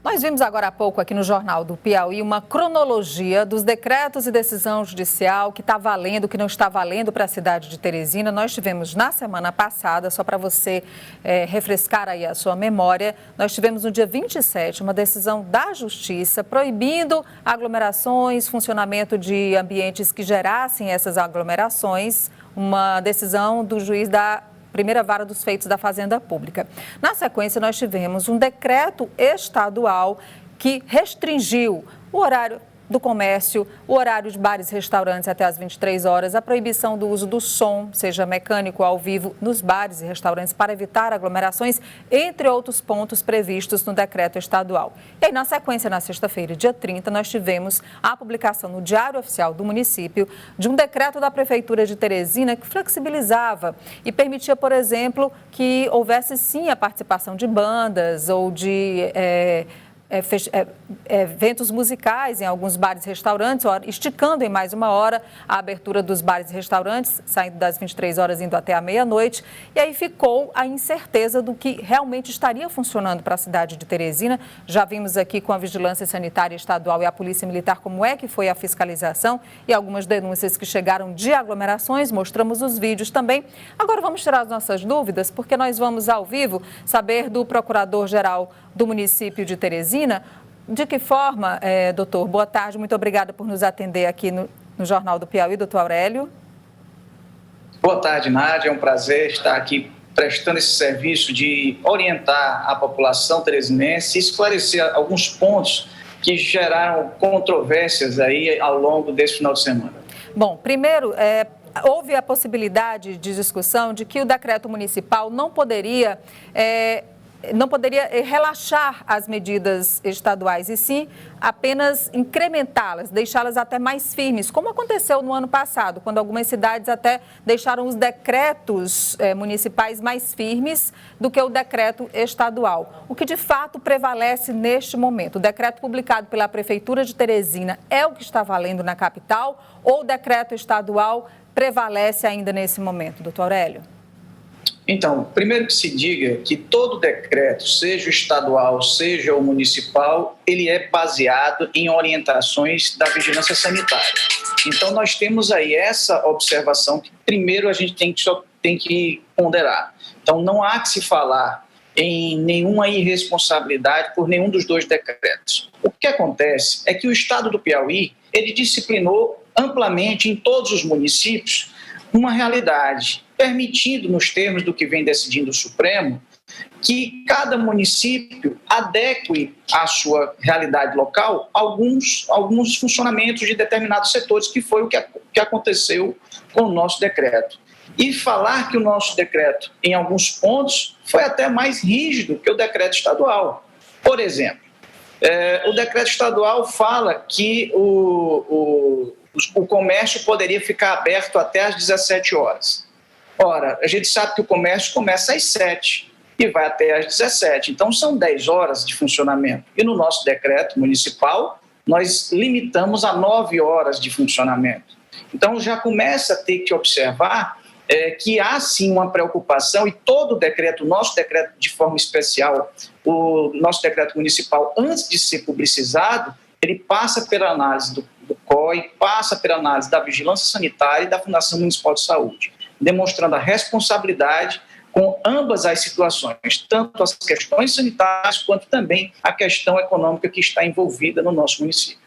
Nós vimos agora há pouco aqui no Jornal do Piauí uma cronologia dos decretos e decisão judicial que está valendo, que não está valendo para a cidade de Teresina. Nós tivemos na semana passada, só para você refrescar aí a sua memória, nós tivemos no dia 27 uma decisão da Justiça proibindo aglomerações, funcionamento de ambientes que gerassem essas aglomerações, uma decisão do juiz da primeira vara dos feitos da Fazenda Pública. Na sequência, nós tivemos um decreto estadual que restringiu o horário do comércio, o horário de bares e restaurantes até às 23 horas, a proibição do uso do som, seja mecânico ou ao vivo, nos bares e restaurantes para evitar aglomerações, entre outros pontos previstos no decreto estadual. E aí, na sequência, na sexta-feira, dia 30, nós tivemos a publicação no Diário Oficial do município de um decreto da Prefeitura de Teresina que flexibilizava e permitia, por exemplo, que houvesse sim a participação de bandas ou de eventos musicais em alguns bares e restaurantes, esticando em mais uma hora a abertura dos bares e restaurantes, saindo das 23 horas indo até a meia-noite. E aí ficou a incerteza do que realmente estaria funcionando para a cidade de Teresina. Já vimos aqui com a Vigilância Sanitária Estadual e a Polícia Militar como é que foi a fiscalização e algumas denúncias que chegaram de aglomerações, mostramos os vídeos também. Agora vamos tirar as nossas dúvidas, porque nós vamos ao vivo saber do Procurador-Geral do município de Teresina. De que forma, doutor? Boa tarde, muito obrigada por nos atender aqui no Jornal do Piauí, doutor Aurélio. Boa tarde, Nádia, é um prazer estar aqui prestando esse serviço de orientar a população teresinense e esclarecer alguns pontos que geraram controvérsias aí ao longo desse final de semana. Bom, primeiro, houve a possibilidade de discussão de que o decreto municipal não poderia relaxar as medidas estaduais e sim apenas incrementá-las, deixá-las até mais firmes, como aconteceu no ano passado, quando algumas cidades até deixaram os decretos municipais mais firmes do que o decreto estadual. O que de fato prevalece neste momento? O decreto publicado pela Prefeitura de Teresina é o que está valendo na capital ou o decreto estadual prevalece ainda nesse momento, doutor Aurélio? Então, primeiro que se diga que todo decreto, seja o estadual, seja o municipal, ele é baseado em orientações da vigilância sanitária. Então, nós temos aí essa observação que primeiro a gente tem que ponderar. Então, não há que se falar em nenhuma irresponsabilidade por nenhum dos dois decretos. O que acontece é que o estado do Piauí, ele disciplinou amplamente em todos os municípios uma realidade, permitindo, nos termos do que vem decidindo o Supremo, que cada município adeque à sua realidade local alguns funcionamentos de determinados setores, que foi o que aconteceu com o nosso decreto. E falar que o nosso decreto, em alguns pontos, foi até mais rígido que o decreto estadual. Por exemplo, o decreto estadual fala que o comércio poderia ficar aberto até às 17 horas. Ora, a gente sabe que o comércio começa às 7 e vai até às 17, então são 10 horas de funcionamento. E no nosso decreto municipal, nós limitamos a 9 horas de funcionamento. Então já começa a ter que observar que há sim uma preocupação e todo o decreto, o nosso decreto de forma especial, o nosso decreto municipal, antes de ser publicizado, ele passa pela análise do COI, passa pela análise da Vigilância Sanitária e da Fundação Municipal de Saúde, demonstrando a responsabilidade com ambas as situações, tanto as questões sanitárias quanto também a questão econômica que está envolvida no nosso município.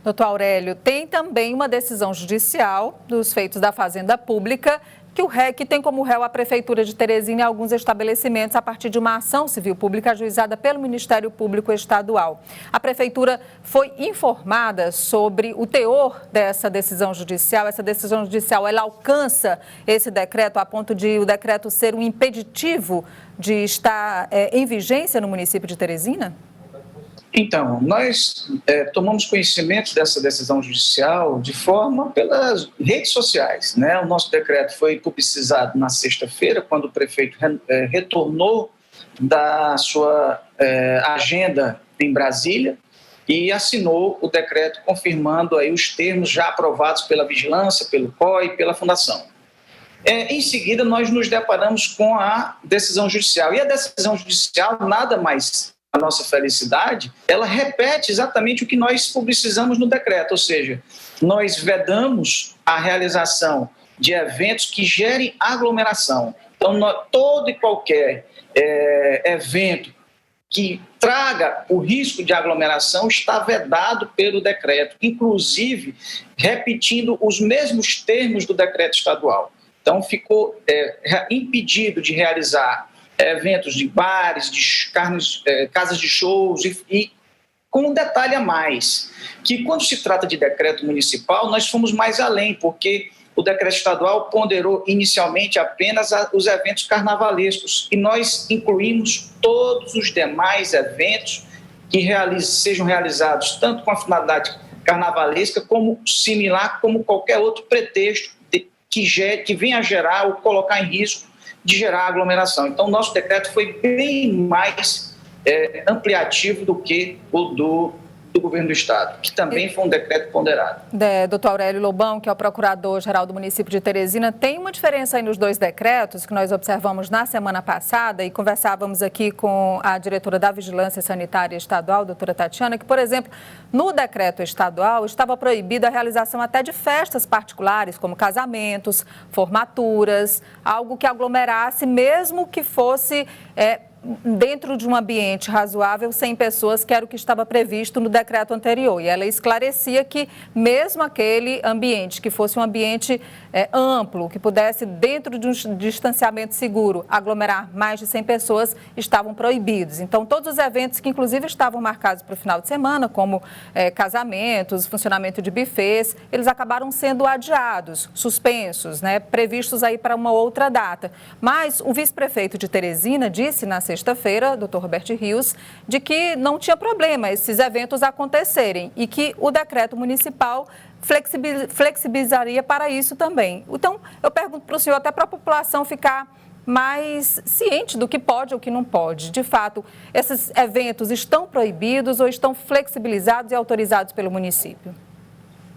Doutor Aurélio, tem também uma decisão judicial dos feitos da Fazenda Pública que tem como réu a Prefeitura de Teresina e alguns estabelecimentos a partir de uma ação civil pública ajuizada pelo Ministério Público Estadual. A Prefeitura foi informada sobre o teor dessa decisão judicial. Essa decisão judicial, ela alcança esse decreto a ponto de o decreto ser um impeditivo de estar em vigência no município de Teresina? Então, nós tomamos conhecimento dessa decisão judicial de forma pelas redes sociais, né? O nosso decreto foi publicizado na sexta-feira, quando o prefeito retornou da sua agenda em Brasília e assinou o decreto confirmando aí os termos já aprovados pela Vigilância, pelo COI e pela Fundação. Em seguida, nós nos deparamos com a decisão judicial. E a decisão judicial nada mais a nossa felicidade, ela repete exatamente o que nós publicizamos no decreto, ou seja, nós vedamos a realização de eventos que gerem aglomeração. Então, todo e qualquer evento que traga o risco de aglomeração está vedado pelo decreto, inclusive repetindo os mesmos termos do decreto estadual. Então, ficou impedido de realizar eventos de bares, de casas de shows e com um detalhe a mais, que quando se trata de decreto municipal, nós fomos mais além, porque o decreto estadual ponderou inicialmente apenas os eventos carnavalescos e nós incluímos todos os demais eventos que sejam realizados tanto com a finalidade carnavalesca como similar, como qualquer outro pretexto que venha a gerar ou colocar em risco de gerar aglomeração. Então, o nosso decreto foi bem mais ampliativo do que o do governo do Estado, que também foi um decreto ponderado. Doutor Aurélio Lobão, que é o procurador-geral do município de Teresina, tem uma diferença aí nos dois decretos que nós observamos na semana passada e conversávamos aqui com a diretora da Vigilância Sanitária Estadual, doutora Tatiana, que, por exemplo, no decreto estadual estava proibida a realização até de festas particulares, como casamentos, formaturas, algo que aglomerasse, mesmo que fosse dentro de um ambiente razoável, 100 pessoas, que era o que estava previsto no decreto anterior. E ela esclarecia que mesmo aquele ambiente, que fosse um ambiente amplo, que pudesse, dentro de um distanciamento seguro, aglomerar mais de 100 pessoas, estavam proibidos. Então, todos os eventos que, inclusive, estavam marcados para o final de semana, como casamentos, funcionamento de bufês, eles acabaram sendo adiados, suspensos, previstos aí para uma outra data. Mas o vice-prefeito de Teresina disse na sexta-feira, Dr. Roberto Rios, de que não tinha problema esses eventos acontecerem e que o decreto municipal flexibilizaria para isso também. Então, eu pergunto para o senhor, até para a população ficar mais ciente do que pode ou que não pode. De fato, esses eventos estão proibidos ou estão flexibilizados e autorizados pelo município?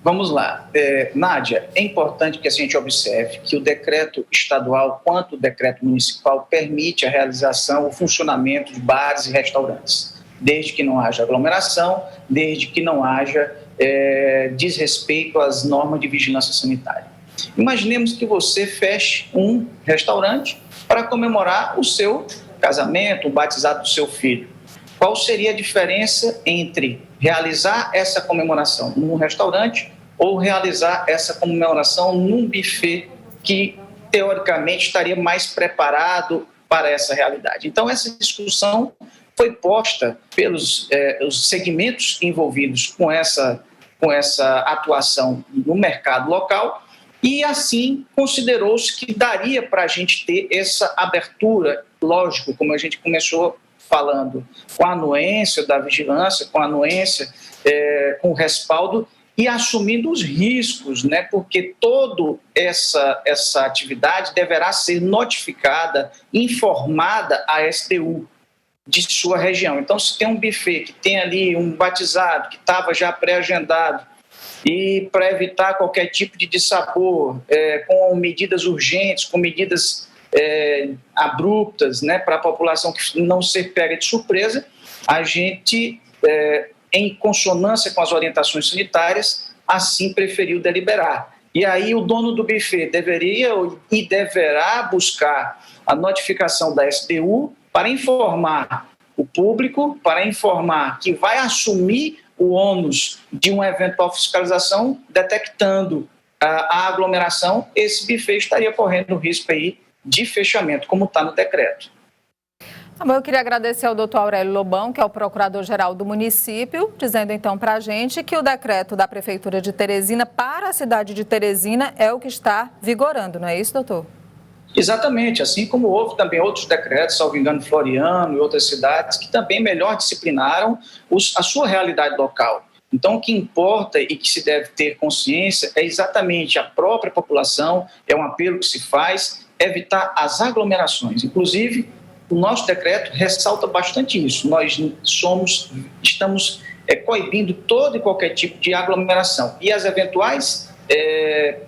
Vamos lá. Nádia, é importante que a gente observe que o decreto estadual quanto o decreto municipal permite a realização, o funcionamento de bares e restaurantes, desde que não haja aglomeração, desde que não haja desrespeito às normas de vigilância sanitária. Imaginemos que você feche um restaurante para comemorar o seu casamento, o batizado do seu filho. Qual seria a diferença entre realizar essa comemoração num restaurante ou realizar essa comemoração num buffet que, teoricamente, estaria mais preparado para essa realidade? Então, essa discussão foi posta pelos os segmentos envolvidos com essa atuação no mercado local e, assim, considerou-se que daria para a gente ter essa abertura, lógico, como a gente começou falando, com a anuência da vigilância, com a anuência, com o respaldo e assumindo os riscos, porque toda essa atividade deverá ser notificada, informada à STU de sua região. Então, se tem um buffet que tem ali um batizado que estava já pré-agendado e para evitar qualquer tipo de dissabor, com medidas urgentes, com medidas abruptas, para a população que não ser pega de surpresa, a gente, em consonância com as orientações sanitárias, assim preferiu deliberar. E aí o dono do buffet deveria e deverá buscar a notificação da STU para informar o público, para informar que vai assumir o ônus de um eventual fiscalização, detectando a aglomeração, esse buffet estaria correndo o risco aí de fechamento, como está no decreto. Eu queria agradecer ao doutor Aurélio Lobão, que é o procurador-geral do município, dizendo então para a gente que o decreto da Prefeitura de Teresina para a cidade de Teresina é o que está vigorando, não é isso, doutor? Exatamente, assim como houve também outros decretos, salvo engano, Floriano e outras cidades, que também melhor disciplinaram a sua realidade local. Então, o que importa e que se deve ter consciência é exatamente a própria população, é um apelo que se faz, evitar as aglomerações. Inclusive, o nosso decreto ressalta bastante isso. Nós estamos coibindo todo e qualquer tipo de aglomeração. E as eventuais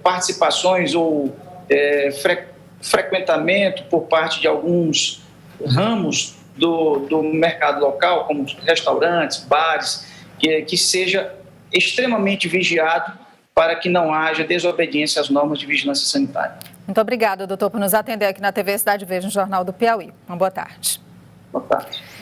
participações ou frequentamento por parte de alguns ramos do mercado local, como restaurantes, bares, que seja extremamente vigiado para que não haja desobediência às normas de vigilância sanitária. Muito obrigada, doutor, por nos atender aqui na TV Cidade Verde, no Jornal do Piauí. Uma boa tarde. Boa tarde.